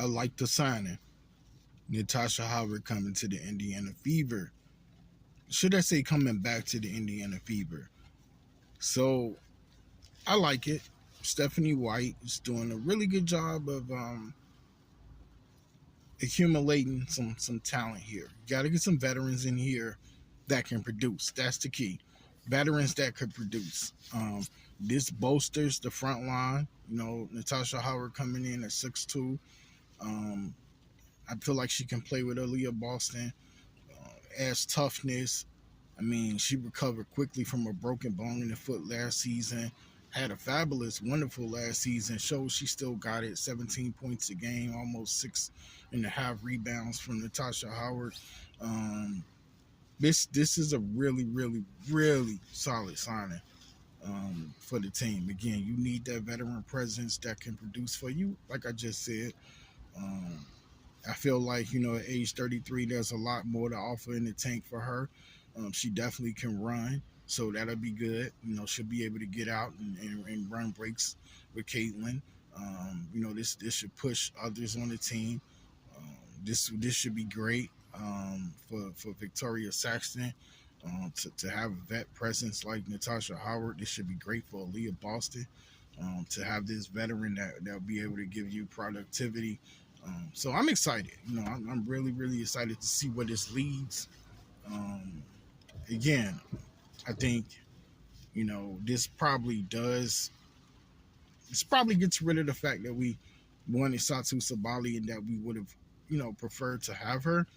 I like the signing. Natasha Howard coming to the Indiana Fever. Should I say coming back to the Indiana Fever? So I like it. Stephanie White is doing a really good job of accumulating some talent here. You got to get some veterans in here that can produce. That's the key. Veterans that could produce. This bolsters the front line. You know, Natasha Howard coming in at 6'2". I feel like she can play with Aaliyah Boston. Adds toughness. I mean, she recovered quickly from a broken bone in the foot last season. Had a fabulous, wonderful last season. Shows she still got it. 17 points a game, almost 6.5 rebounds from Natasha Howard. This is a really, really, really solid signing for the team. Again, you need that veteran presence that can produce for you. Like I just said, I feel like, at age 33, there's a lot more to offer in the tank for her. She definitely can run, so that'll be good. She'll be able to get out and run breaks with Caitlin. This should push others on the team. This should be great for Victoria Saxton to have a vet presence like Natasha Howard. This should be great for Aaliyah Boston to have this veteran that'll be able to give you productivity. So I'm excited. I'm really, really excited to see where this leads. Again, I think, this probably gets rid of the fact that we wanted Satu Sabali and that we would have, preferred to have her.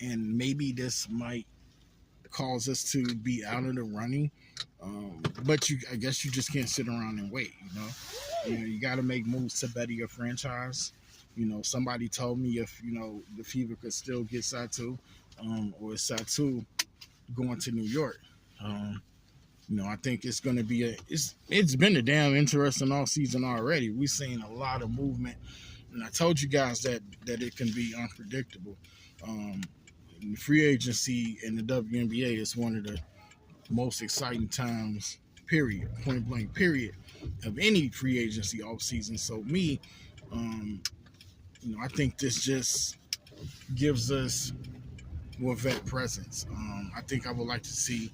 And maybe this might cause us to be out of the running. But I guess you just can't sit around and wait, you got to make moves to better your franchise. Somebody told me if, the Fever could still get Satu, or Satu going to New York. I think it's going to be it's been a damn interesting all season already. We've seen a lot of movement, and I told you guys that it can be unpredictable. Free agency in the WNBA is one of the most exciting times, period, point blank, period, of any free agency off season. So I think this just gives us more vet presence. I think I would like to see,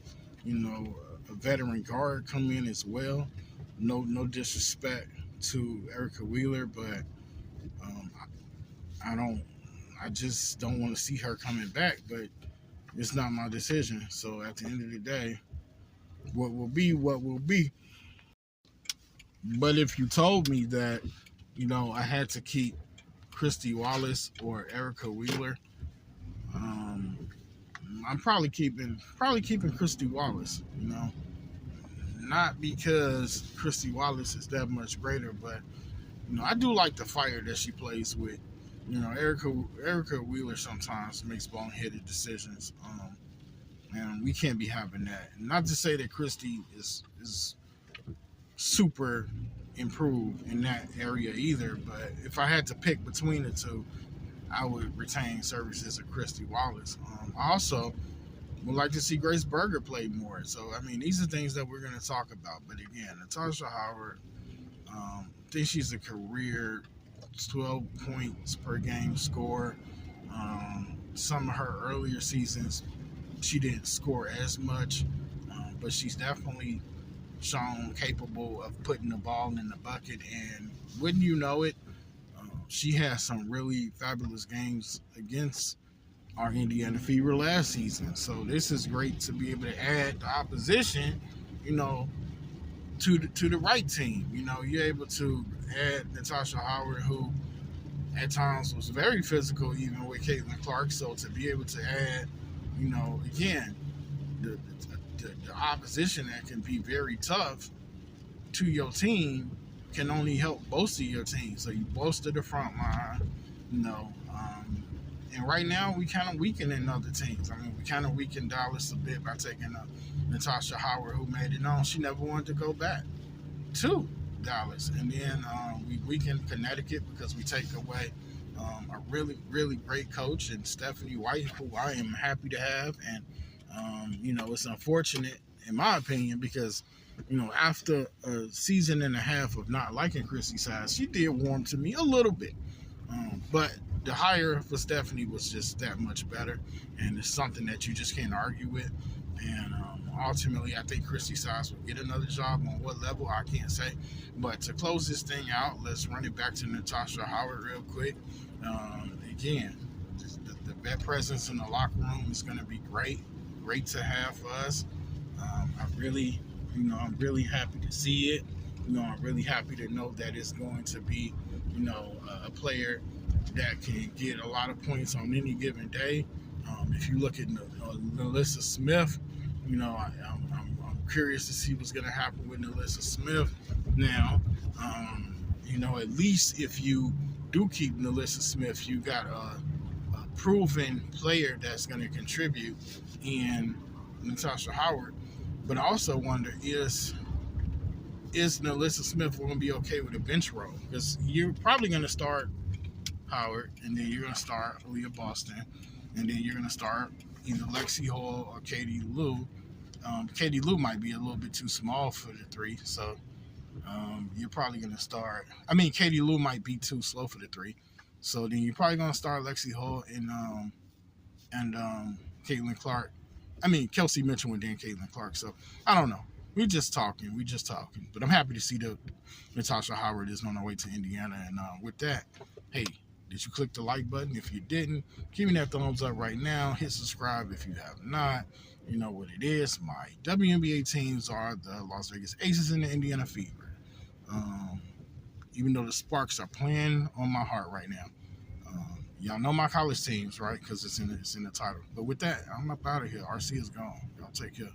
a veteran guard come in as well. No disrespect to Erica Wheeler, but I just don't want to see her coming back. But it's not my decision. So at the end of the day, what will be, what will be. But if you told me that, I had to keep Christy Wallace or Erica Wheeler, I'm probably keeping Christy Wallace, not because Christy Wallace is that much greater, but I do like the fire that she plays with. Erica Wheeler sometimes makes boneheaded decisions, and we can't be having that. Not to say that Christy is super improved in that area either, but if I had to pick between the two, I would retain services of Christy Wallace. I also would like to see Grace Berger play more. So, these are things that we're going to talk about. But again, Natasha Howard, I think she's a career 12 points per game scorer. Some of her earlier seasons, she didn't score as much, but she's definitely shown capable of putting the ball in the bucket. And wouldn't you know it, she has some really fabulous games against our Indiana Fever last season. So this is great to be able to add the opposition, to the right team. You're able to add Natasha Howard, who at times was very physical, even with Caitlin Clark. So to be able to add, again, the opposition that can be very tough to your team can only help bolster your team. So you bolster the front line, and right now we kind of weakening other teams. We kind of weakened Dallas a bit by taking Natasha Howard, who made it known she never wanted to go back to Dallas. And then we weakened Connecticut because we take away a really, really great coach and Stephanie White, who I am happy to have. And, it's unfortunate, in my opinion, because, after a season and a half of not liking Chrissy Size, she did warm to me a little bit. But the hire for Stephanie was just that much better, and it's something that you just can't argue with. And ultimately, I think Christy Sides will get another job. On what level, I can't say. But to close this thing out, let's run it back to Natasha Howard real quick. Again, the vet presence in the locker room is going to be great to have for us. I'm really happy to see it. I'm really happy to know that it's going to be, a player that can get a lot of points on any given day. If you look at Melissa Smith, I'm curious to see what's going to happen with Melissa Smith. Now, at least if you do keep Melissa Smith, you got a proven player that's going to contribute in Natasha Howard. But I also wonder, is Melissa Smith going to be okay with a bench role? Because you're probably going to start Howard, and then you're going to start Aaliyah Boston, and then you're going to start either Lexi Hall or Katie Lou. Katie Lou might be a little bit too small for the three, so you're probably going to start. I mean, Katie Lou might be too slow for the three, so then you're probably going to start Lexi Hall and Caitlin Clark. I mean, Kelsey Mitchell and then Caitlin Clark. So I don't know. We're just talking. But I'm happy to see that Natasha Howard is on her way to Indiana. And with that, hey, did you click the like button? If you didn't, give me that thumbs up right now. Hit subscribe if you have not. You know what it is. My WNBA teams are the Las Vegas Aces and the Indiana Fever. Even though the Sparks are playing on my heart right now. Y'all know my college teams, right? Because it's in the title. But with that, I'm up out of here. RC is gone. Y'all take care.